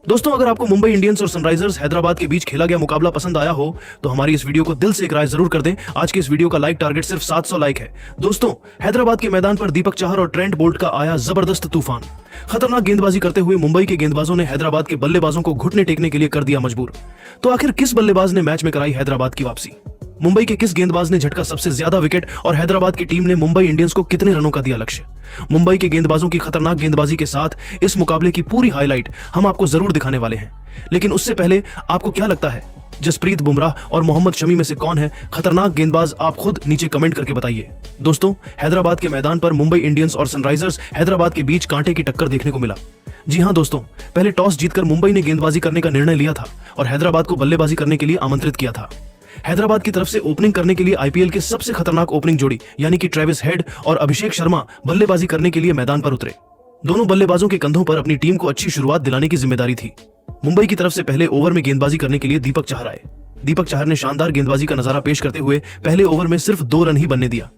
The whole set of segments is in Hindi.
दोस्तों, अगर आपको मुंबई इंडियंस और सनराइजर्स हैदराबाद के बीच खेला गया मुकाबला पसंद आया हो तो हमारी इस वीडियो को दिल से एक राय जरूर कर दें। आज के इस वीडियो का लाइक टारगेट सिर्फ 700 लाइक है। दोस्तों, हैदराबाद के मैदान पर दीपक चाहर और ट्रेंट बोल्ट का आया जबरदस्त तूफान। खतरनाक गेंदबाजी करते हुए मुंबई के गेंदबाजों ने हैदराबाद के बल्लेबाजों को घुटने टेकने के लिए कर दिया मजबूर। तो आखिर किस बल्लेबाज ने मैच में कराई हैदराबाद की वापसी? मुंबई के किस गेंदबाज ने झटका सबसे ज्यादा विकेट और हैदराबाद की टीम ने मुंबई इंडियंस को कितने रनों का दिया लक्ष्य? मुंबई के गेंदबाजों की खतरनाक गेंदबाजी के साथ इस मुकाबले की पूरी हाईलाइट हम आपको जरूर दिखाने वाले हैं। लेकिन उससे पहले आपको क्या लगता है, जसप्रीत बुमराह और मोहम्मद शमी में से कौन है खतरनाक गेंदबाज? आप खुद नीचे कमेंट करके बताइए। दोस्तों, हैदराबाद के मैदान पर मुंबई इंडियंस और सनराइजर्स हैदराबाद के बीच कांटे की टक्कर देखने को मिला। जी हां दोस्तों, पहले टॉस जीतकर मुंबई ने गेंदबाजी करने का निर्णय लिया था और हैदराबाद को बल्लेबाजी करने के लिए आमंत्रित किया था। हैदराबाद की तरफ से ओपनिंग करने के लिए आईपीएल के सबसे खतरनाक ओपनिंग जोड़ी यानी कि ट्रेविस हेड और अभिषेक शर्मा बल्लेबाजी करने के लिए मैदान पर उतरे। दोनों बल्लेबाजों के कंधों पर अपनी टीम को अच्छी शुरुआत दिलाने की जिम्मेदारी थी। मुंबई की तरफ से पहले ओवर में गेंदबाजी करने के लिए दीपक चाहर आए। दीपक चाहर ने शानदार गेंदबाजी का नजारा पेश करते हुए पहले ओवर में सिर्फ 2 रन ही बनने दिया।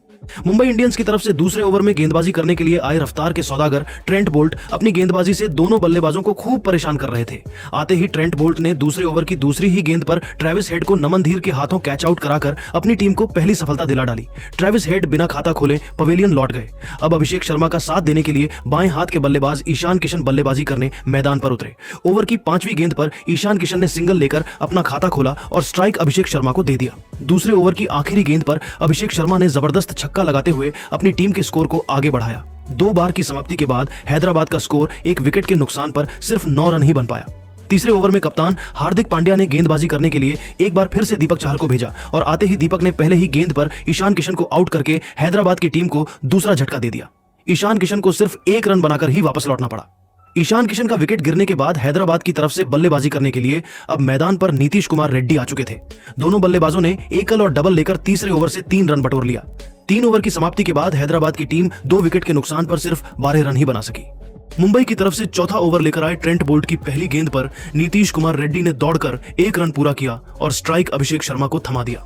मुंबई इंडियंस की तरफ से दूसरे ओवर में गेंदबाजी करने के लिए आए रफ्तार के सौदागर ट्रेंट बोल्ट अपनी गेंदबाजी से दोनों बल्लेबाजों को खूब परेशान कर रहे थे। आते ही ट्रेंट बोल्ट ने दूसरे ओवर की दूसरी ही गेंद पर ट्रेविस हेड को नमन धीर के हाथों कैच आउट कराकर अपनी टीम को पहली सफलता दिला डाली। ट्रेविस हेड बिना खाता खोले पवेलियन लौट गए। अब अभिषेक शर्मा का साथ देने के लिए बाएं हाथ के बल्लेबाज ईशान किशन बल्लेबाजी करने मैदान पर उतरे। ओवर की 5वीं गेंद पर ईशान किशन ने सिंगल लेकर अपना खाता खोला और स्ट्राइक अभिषेक शर्मा को दे दिया। दूसरे ओवर की आखिरी गेंद पर अभिषेक शर्मा ने जबरदस्त छक्का लगाते हुए अपनी टीम के स्कोर को आगे बढ़ाया। 2 बार की समाप्ति के बाद हैदराबाद का स्कोर 1 विकेट के नुकसान पर सिर्फ 9 रन ही बन पाया। तीसरे ओवर में कप्तान हार्दिक पांड्या ने गेंदबाजी करने के लिए एक बार फिर से दीपक चाहर को भेजा और आते ही दीपक ने पहले ही गेंद पर ईशान किशन को आउट करके हैदराबाद की टीम को दूसरा झटका दे दिया। ईशान किशन को सिर्फ 1 रन बनाकर ही वापस लौटना पड़ा। ईशान किशन का विकेट गिरने के बाद हैदराबाद की तरफ से बल्लेबाजी करने के लिए अब मैदान पर नीतीश कुमार रेड्डी आ चुके थे। दोनों बल्लेबाजों ने एकल और डबल लेकर तीसरे ओवर से 3 रन बटोर लिया। 3 ओवर की समाप्ति के बाद हैदराबाद की टीम 2 विकेट के नुकसान पर सिर्फ 12 रन ही बना सकी। मुंबई की तरफ से चौथा ओवर लेकर आए ट्रेंट बोल्ट की पहली गेंद पर नीतीश कुमार रेड्डी ने दौड़कर 1 रन पूरा किया और स्ट्राइक अभिषेक शर्मा को थमा दिया।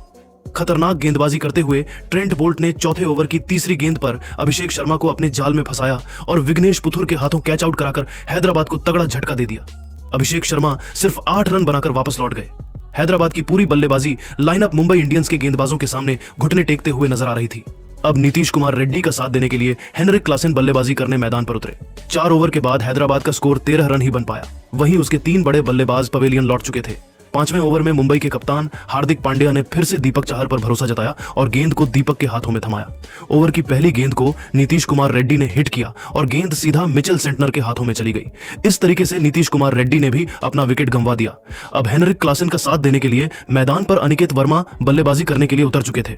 खतरनाक गेंदबाजी करते हुए ट्रेंट बोल्ट ने चौथे ओवर की तीसरी गेंद पर अभिषेक शर्मा को अपने जाल में फंसाया और विघ्नेश पुथुर के हाथों कैच आउट कराकर हैदराबाद को तगड़ा झटका दे दिया। अभिषेक शर्मा सिर्फ 8 रन बनाकर वापस लौट गए। हैदराबाद की पूरी बल्लेबाजी लाइनअप मुंबई इंडियंस के गेंदबाजों के सामने घुटने टेकते हुए नजर आ रही थी। अब नीतीश कुमार रेड्डी का साथ देने के लिए हेनरिक क्लासेन बल्लेबाजी करने मैदान पर उतरे। 4 ओवर के बाद हैदराबाद का स्कोर 13 रन ही बन पाया। वहीं उसके 3 बड़े बल्लेबाज पवेलियन लौट चुके थे। 5वें ओवर में मुंबई के कप्तान हार्दिक पांड्या ने फिर से दीपक चाहर पर भरोसा जताया और गेंद को दीपक के हाथों में थमाया। ओवर की पहली गेंद को नीतीश कुमार रेड्डी ने हिट किया और गेंद सीधा मिचेल सेंटनर के हाथों में चली गई। इस तरीके से नीतीश कुमार रेड्डी ने भी अपना विकेट गंवा दिया। अब हेनरिक क्लासेन का साथ देने के लिए मैदान पर अनिकेत वर्मा बल्लेबाजी करने के लिए उतर चुके थे।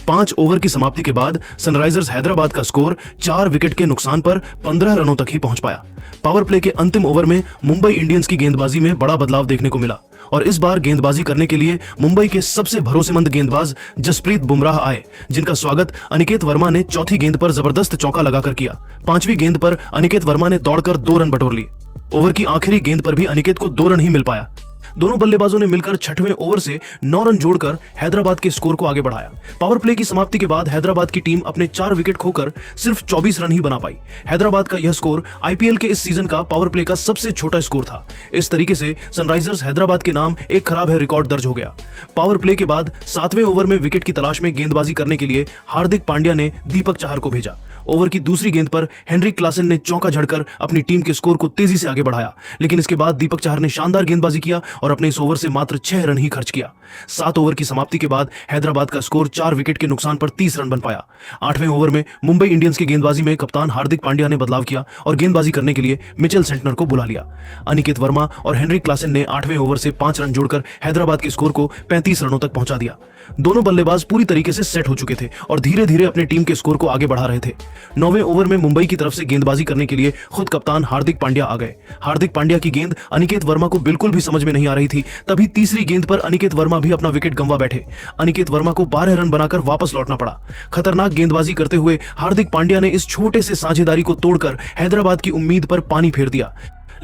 5 ओवर की समाप्ति के बाद सनराइजर्स हैदराबाद का स्कोर 4 विकेट के नुकसान पर 15 रनों तक ही पहुंच पाया। पावर प्ले के अंतिम ओवर में मुंबई इंडियंस की गेंदबाजी में बड़ा बदलाव देखने को मिला और इस बार गेंदबाजी करने के लिए मुंबई के सबसे भरोसेमंद गेंदबाज जसप्रीत बुमराह आए, जिनका स्वागत अनिकेत वर्मा ने चौथी गेंद पर जबरदस्त चौका लगाकर किया। 5वीं गेंद पर अनिकेत वर्मा ने दौड़कर 2 रन बटोर लिए। ओवर की आखिरी गेंद पर भी अनिकेत को 2 रन ही मिल पाया। दोनों बल्लेबाजों ने मिलकर 6वें ओवर से 9 रन जोड़कर हैदराबाद के स्कोर को आगे बढ़ाया। पावर प्ले की समाप्ति के बाद हैदराबाद की टीम अपने 4 विकेट खोकर सिर्फ 24 रन ही बना पाई। हैदराबाद का यह स्कोर आईपीएल के इस सीजन का पावर प्ले का सबसे छोटा स्कोर था। इस तरीके से सनराइजर्स हैदराबाद के नाम एक खराब है रिकॉर्ड दर्ज हो गया। पावर प्ले के बाद 7वें ओवर में विकेट की तलाश में गेंदबाजी करने के लिए हार्दिक पांड्या ने दीपक चाहर को भेजा। ओवर की दूसरी गेंद पर हेनरिक क्लासेन ने चौका झड़कर अपनी टीम के स्कोर को तेजी से आगे बढ़ाया, लेकिन इसके बाद दीपक चाहर ने शानदार गेंदबाजी किया और अपने इस ओवर से मात्र 6 रन ही खर्च किया। 7 ओवर की समाप्ति के बाद हैदराबाद का स्कोर 4 विकेट के नुकसान पर 30 रन बन पाया। 8वें ओवर में मुंबई इंडियंस की गेंदबाजी में कप्तान हार्दिक पांड्या ने बदलाव किया और गेंदबाजी करने के लिए मिचेल सेंटनर को बुला लिया। अनिकेत वर्मा और हेनरिक क्लासेन ने 8वें ओवर से 5 रन जोड़कर हैदराबाद के स्कोर को 35 रनों तक पहुंचा दिया। दोनों बल्लेबाज पूरी तरीके से सेट हो चुके थे और धीरे धीरे अपनी टीम के स्कोर को आगे बढ़ा रहे थे। 9वें ओवर में मुंबई की तरफ से गेंदबाजी करने के लिए खुद कप्तान हार्दिक पांड्या आ गए। हार्दिक पांड्या की गेंद अनिकेत वर्मा को बिल्कुल भी समझ में नहीं आ रही थी। तभी तीसरी गेंद पर अनिकेत वर्मा भी अपना विकेट गंवा बैठे। अनिकेत वर्मा को 12 रन बनाकर वापस लौटना पड़ा। खतरनाक गेंदबाजी करते हुए हार्दिक पांड्या ने इस छोटे से साझेदारी को तोड़कर हैदराबाद की उम्मीद पर पानी फेर दिया।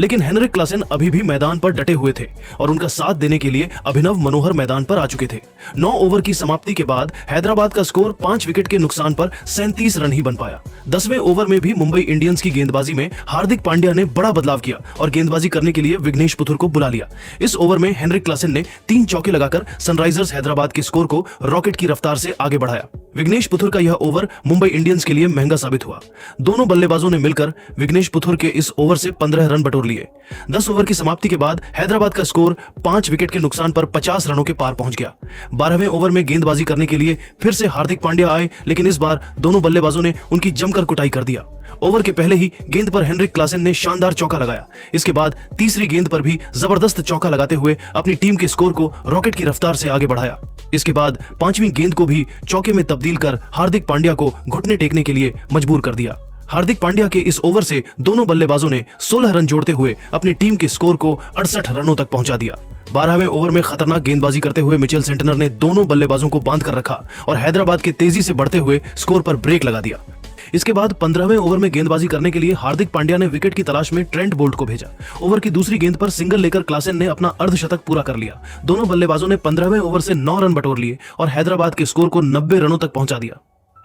लेकिन हेनरिक क्लासेन अभी भी मैदान पर डटे हुए थे और उनका साथ देने के लिए अभिनव मनोहर मैदान पर आ चुके थे। 9 ओवर की समाप्ति के बाद हैदराबाद का स्कोर 5 विकेट के नुकसान पर 37 रन ही बन पाया। 10वें ओवर में भी मुंबई इंडियंस की गेंदबाजी में हार्दिक पांड्या ने बड़ा बदलाव किया और गेंदबाजी करने के लिए विघ्नेश पुथुर को बुला लिया। इस ओवर में हेनरिक क्लासेन ने 3 चौके लगाकर सनराइजर्स हैदराबाद के स्कोर को रॉकेट की रफ्तार से आगे बढ़ाया। विघ्नेश पुथुर का यह ओवर मुंबई इंडियंस के लिए महंगा साबित हुआ। दोनों बल्लेबाजों ने मिलकर विघ्नेश पुथुर के इस ओवर से 15 रन बटोर लिए। 10 ओवर की समाप्ति के बाद हैदराबाद का स्कोर 5 विकेट के नुकसान पर 50 रनों के पार पहुंच गया। 12वें ओवर में गेंदबाजी करने के लिए फिर से हार्दिक पांड्या आए, लेकिन इस बार दोनों बल्लेबाजों ने उनकी जमकर कुटाई कर दिया। ओवर के पहले ही गेंद पर हेनरिक क्लासेन ने शानदार चौका लगाया। इसके बाद तीसरी गेंद पर भी जबरदस्त चौका लगाते हुए अपनी टीम के स्कोर को रॉकेट की रफ्तार से आगे बढ़ाया। इसके बाद 5वीं गेंद को भी चौके में तब्दील कर हार्दिक पांड्या को घुटने टेकने के लिए मजबूर कर दिया। हार्दिक पांड्या के इस ओवर से दोनों बल्लेबाजों ने 16 रन जोड़ते हुए अपनी टीम के स्कोर को 68 रनों तक पहुंचा दिया। 12वें ओवर में खतरनाक गेंदबाजी करते हुए मिचेल सेंटनर ने दोनों बल्लेबाजों को बांध कर रखा और हैदराबाद के तेजी से बढ़ते हुए स्कोर पर ब्रेक लगा दिया। इसके बाद 15वें ओवर में गेंदबाजी करने के लिए हार्दिक पांड्या ने विकेट की तलाश में ट्रेंट बोल्ट को भेजा। ओवर की दूसरी गेंद पर सिंगल लेकर क्लासेन ने अपना अर्धशतक पूरा कर लिया। दोनों बल्लेबाजों ने 15वें ओवर से 9 रन बटोर लिए और हैदराबाद के स्कोर को 90 रनों तक पहुंचा दिया।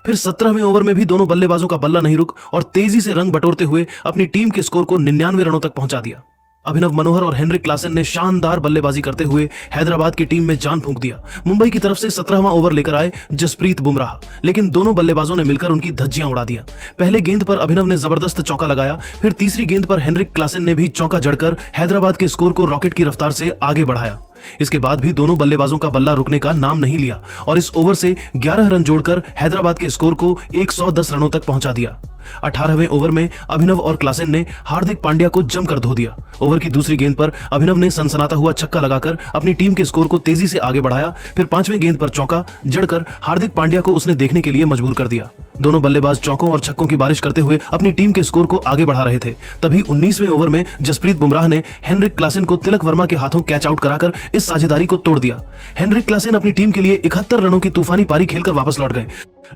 फिर 17वें ओवर में भी दोनों बल्लेबाजों का बल्ला नहीं रुक और तेजी से रन बटोरते हुए अपनी टीम के स्कोर को 99 रनों तक पहुंचा दिया। अभिनव मनोहर और हेनरिक क्लासेन ने शानदार बल्लेबाजी करते हुए हैदराबाद की टीम में जान फूंक दिया। मुंबई की तरफ से 17वां ओवर लेकर आए जसप्रीत बुमराह, लेकिन दोनों बल्लेबाजों ने मिलकर उनकी धज्जियां उड़ा दिया। पहले गेंद पर अभिनव ने जबरदस्त चौका लगाया, फिर तीसरी गेंद पर हेनरिक क्लासेन ने भी चौका जड़कर हैदराबाद के स्कोर को रॉकेट की रफ्तार से आगे बढ़ाया। इसके बाद भी दोनों बल्लेबाजों का बल्ला रुकने का नाम नहीं लिया और इस ओवर से 11 रन जोड़कर हैदराबाद के स्कोर को 110 रनों तक पहुंचा दिया। 18वें ओवर में अभिनव और क्लासेन ने हार्दिक पांड्या को जमकर धो दिया। ओवर की दूसरी गेंद पर अभिनव ने सनसनाता हुआ छक्का लगाकर अपनी टीम के स्कोर को तेजी से आगे बढ़ाया। फिर 5वें गेंद पर चौका जड़कर हार्दिक पांड्या को उसने देखने के लिए मजबूर कर दिया। दोनों बल्लेबाज चौकों और छक्कों की बारिश करते हुए अपनी टीम के स्कोर को आगे बढ़ा रहे थे। तभी 19वें ओवर में जसप्रीत बुमराह ने हेनरिक क्लासेन को तिलक वर्मा के हाथों कैच आउट कराकर इस साझेदारी को तोड़ दिया। हेनरिक क्लासेन अपनी टीम के लिए 71 रनों की तूफानी पारी खेलकर वापस लौट गए,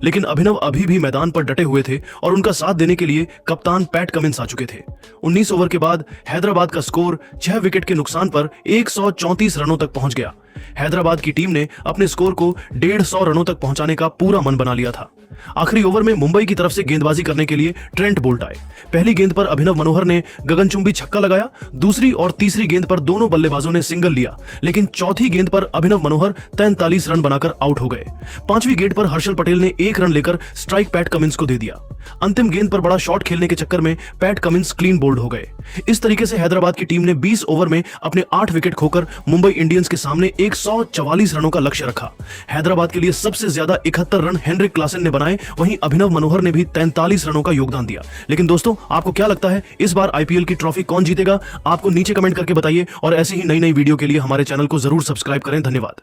लेकिन अभिनव अभी भी मैदान पर डटे हुए थे और उनका साथ देने के लिए कप्तान पैट कमिंस आ चुके थे। 19 ओवर के बाद हैदराबाद का स्कोर 6 विकेट के नुकसान पर 134 रनों तक पहुंच गया। हैदराबाद की टीम ने अपने स्कोर को 150 रनों तक पहुंचाने का पूरा मन बना लिया था। आखिरी ओवर में मुंबई की तरफ से गेंदबाजी करने के लिए ट्रेंट बोल्ट आए। पहली गेंद पर अभिनव मनोहर ने गगनचुंबी छक्का लगाया। दूसरी और तीसरी गेंद पर दोनों बल्लेबाजों ने सिंगल लिया, लेकिन चौथी गेंद पर अभिनव मनोहर 43 रन बनाकर आउट हो गए। 5वीं गेंद पर हर्षल पटेल ने 1 रन लेकर स्ट्राइक पैट कमिंस को दे दिया। अंतिम गेंद पर बड़ा शॉट खेलने के चक्कर में पैट कमिंस क्लीन बोल्ड हो गए। इस तरीके से हैदराबाद की टीम ने 20 ओवर में अपने 8 विकेट खोकर मुंबई इंडियंस के सामने 144 रनों का लक्ष्य रखा। हैदराबाद के लिए सबसे ज्यादा 71 रन हेनरिक क्लासेन ने बनाए, वहीं अभिनव मनोहर ने भी 43 रनों का योगदान दिया। लेकिन दोस्तों, आपको क्या लगता है इस बार आईपीएल की ट्रॉफी कौन जीतेगा? आपको नीचे कमेंट करके बताइए और ऐसी ही नई नई वीडियो के लिए हमारे चैनल को जरूर सब्सक्राइब करें। धन्यवाद।